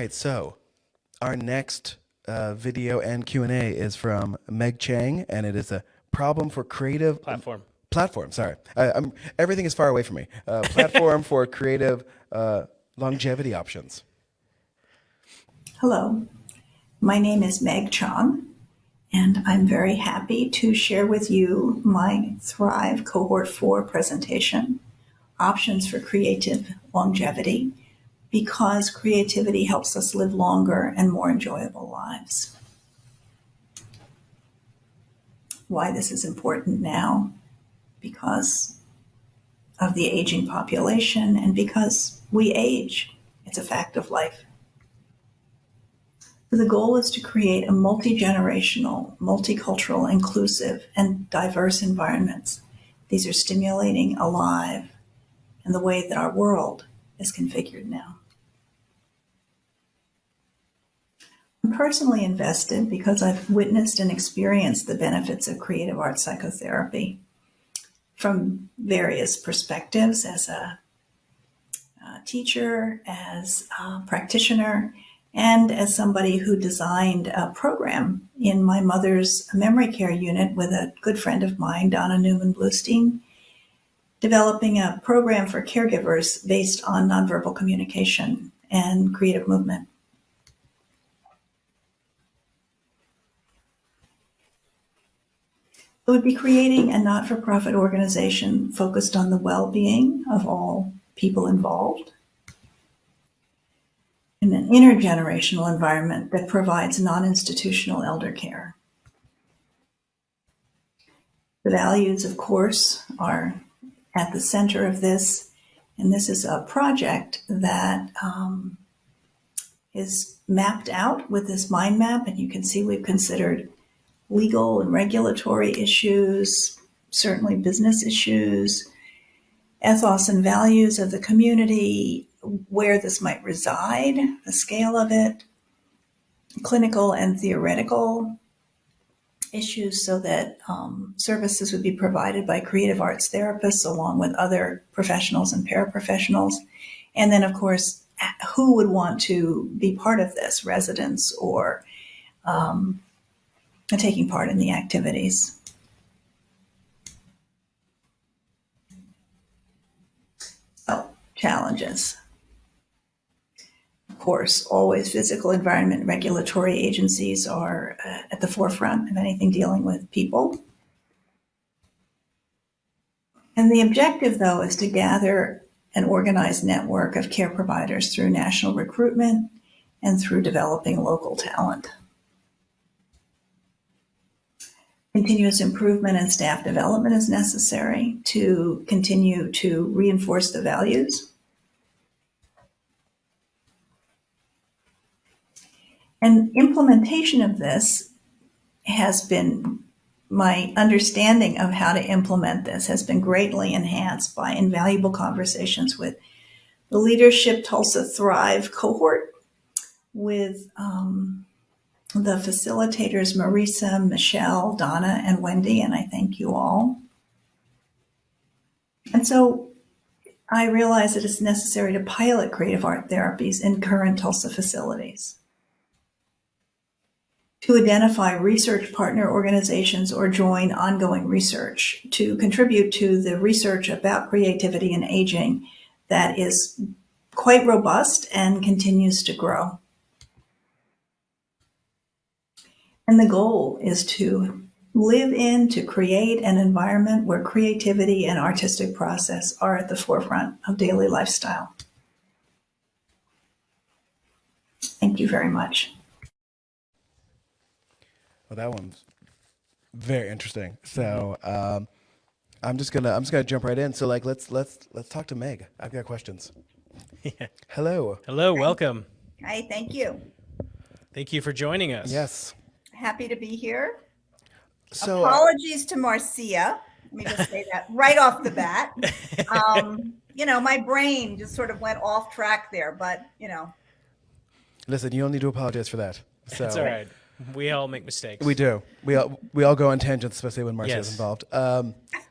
right, so our next video and Q&A is from Meg Chang, and it is a problem for creative platform. Sorry, everything is far away from me. Platform for creative longevity options. Hello, my name is Meg Chang, and I'm very happy to share with you my Thrive Cohort 4 presentation, Options for Creative Longevity, because creativity helps us live longer and more enjoyable lives. Why this is important now? Because of the aging population and because we age. It's a fact of life. The goal is to create a multi-generational, multicultural, inclusive, and diverse environments. These are stimulating, alive, and the way that our world is configured now. I'm personally invested because I've witnessed and experienced the benefits of creative arts psychotherapy from various perspectives as a teacher, as a practitioner, and as somebody who designed a program in my mother's memory care unit with a good friend of mine, Donna Newman-Bluestein, developing a program for caregivers based on nonverbal communication and creative movement. It would be creating a not-for-profit organization focused on the well-being of all people involved in an intergenerational environment that provides non-institutional elder care. The values, of course, are at the center of this, and this is a project that is mapped out with this mind map, and you can see we've considered legal and regulatory issues, certainly business issues, ethos and values of the community, where this might reside, the scale of it, clinical and theoretical issues so that services would be provided by creative arts therapists along with other professionals and paraprofessionals. And then, of course, who would want to be part of this, residents or taking part in the activities. So, challenges. Of course, always physical environment regulatory agencies are at the forefront of anything dealing with people. And the objective, though, is to gather an organized network of care providers through national recruitment and through developing local talent. Continuous improvement and staff development is necessary to continue to reinforce the values. And implementation of this has been, my understanding of how to implement this has been greatly enhanced by invaluable conversations with the leadership Tulsa Thrive cohort, with the facilitators, Marisa, Michelle, Donna, and Wendy, and I thank you all. And so I realize that it's necessary to pilot creative art therapies in current Tulsa facilities, to identify research partner organizations or join ongoing research, to contribute to the research about creativity and aging that is quite robust and continues to grow. And the goal is to to create an environment where creativity and artistic process are at the forefront of daily lifestyle. Thank you very much. Well, that one's very interesting. So I'm just gonna jump right in. So let's talk to Meg. I've got questions. Yeah. Hello. Hello, welcome. Hi, thank you. Thank you for joining us. Yes. Happy to be here. So Apologies to Marcia. Let me just say that right off the bat. My brain just sort of went off track there, but listen, you don't need to apologize for that. So That's all right. We all make mistakes. we do. We all go on tangents, especially when Marcia is involved.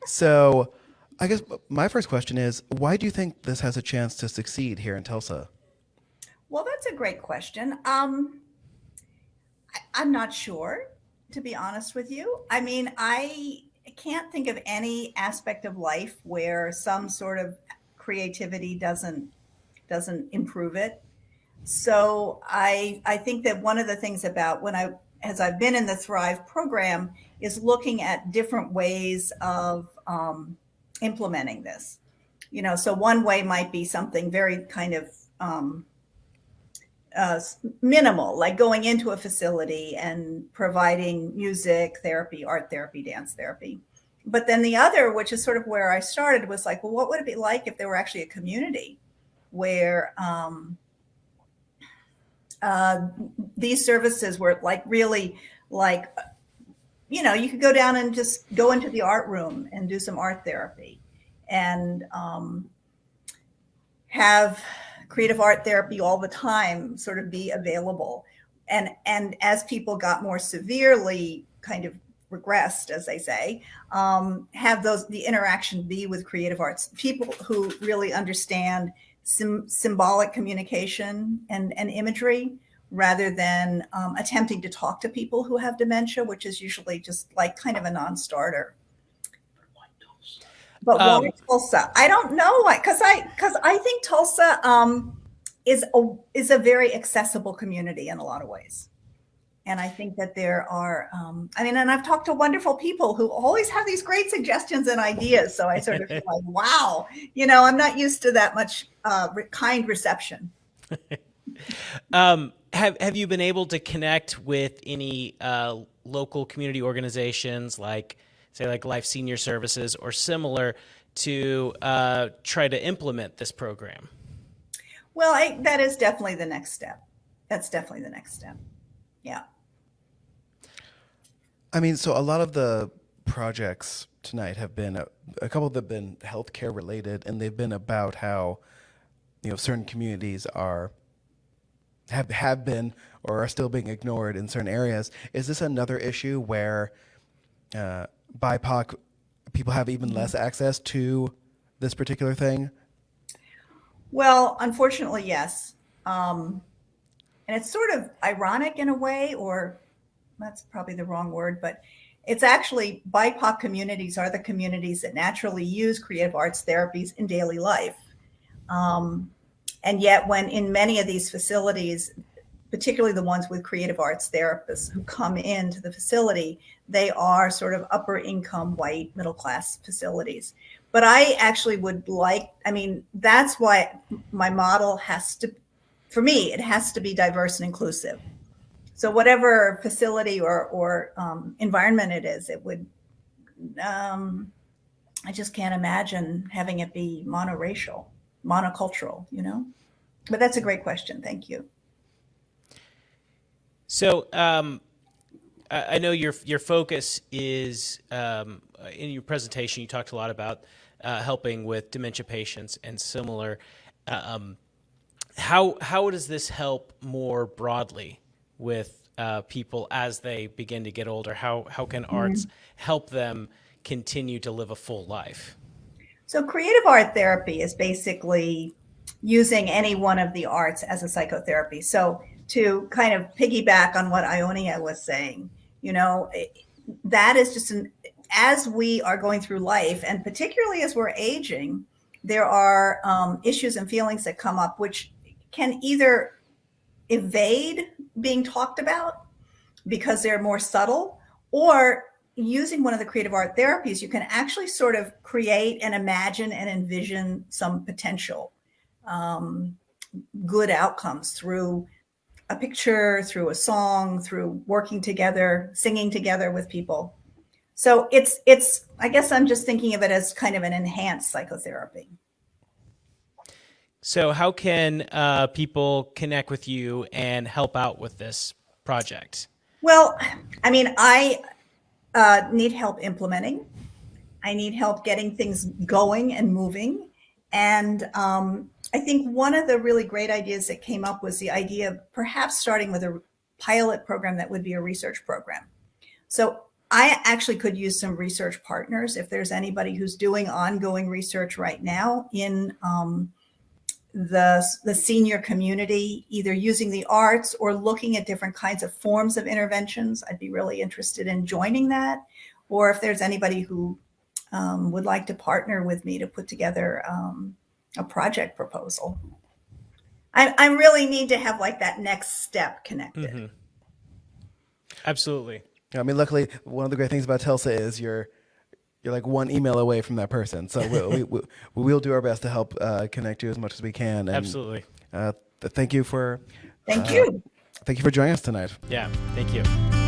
So I guess my first question is, why do you think this has a chance to succeed here in Tulsa? Well, that's a great question. I'm not sure, to be honest with you. I mean, I can't think of any aspect of life where some sort of creativity doesn't improve it. So I think that one of the things about as I've been in the Thrive program is looking at different ways of implementing this. So one way might be something very kind of minimal, like going into a facility and providing music therapy, art therapy, dance therapy. But then the other, which is sort of where I started, was like, well, what would it be like if there were actually a community where these services were like really like, you could go down and just go into the art room and do some art therapy and have creative art therapy all the time sort of be available. And as people got more severely kind of regressed, as they say, have the interaction be with creative arts, people who really understand symbolic communication and imagery, rather than attempting to talk to people who have dementia, which is usually just like kind of a non-starter. But why Tulsa? I don't know why, because I think Tulsa is a very accessible community in a lot of ways. And I think that there are, and I've talked to wonderful people who always have these great suggestions and ideas. So I sort of feel like, wow, I'm not used to that much kind reception. Have you been able to connect with any local community organizations like Life Senior Services or similar to try to implement this program? Well, that is definitely the next step. That's definitely the next step. Yeah. I mean, so a lot of the projects tonight have been, a couple that have been healthcare related, and they've been about how, certain communities have been or are still being ignored in certain areas. Is this another issue where BIPOC people have even less access to this particular thing? Well, unfortunately, yes. And it's sort of ironic in a way, or that's probably the wrong word, but it's actually BIPOC communities are the communities that naturally use creative arts therapies in daily life. And yet when in many of these facilities, particularly the ones with creative arts therapists who come into the facility, they are sort of upper income, white, middle class facilities. But I actually would that's why my model for me, it has to be diverse and inclusive. So whatever facility or environment it is, it would, I just can't imagine having it be monoracial, monocultural, But that's a great question. Thank you. So I know your focus is, in your presentation, you talked a lot about helping with dementia patients and similar. How does this help more broadly with people as they begin to get older? How can arts help them continue to live a full life? So creative art therapy is basically using any one of the arts as a psychotherapy. So to kind of piggyback on what Ionia was saying, that is just as we are going through life, and particularly as we're aging, there are issues and feelings that come up which can either evade being talked about because they're more subtle, or using one of the creative art therapies, you can actually sort of create and imagine and envision some potential good outcomes through a picture, through a song, through working together, singing together with people. So it's I guess I'm just thinking of it as kind of an enhanced psychotherapy. So how can people connect with you and help out with this project? Well, I need help implementing. I need help getting things going and moving. And I think one of the really great ideas that came up was the idea of perhaps starting with a pilot program that would be a research program. So I actually could use some research partners if there's anybody who's doing ongoing research right now in the senior community, either using the arts or looking at different kinds of forms of interventions. I'd be really interested in joining that. Or if there's anybody who would like to partner with me to put together a project proposal. I really need to have like that next step connected. Mm-hmm. Absolutely. I mean, luckily, one of the great things about Tulsa is you're like one email away from that person. So we'll do our best to help connect you as much as we can. And, Absolutely. Thank you for Thank you. Thank you for joining us tonight. Yeah. Thank you.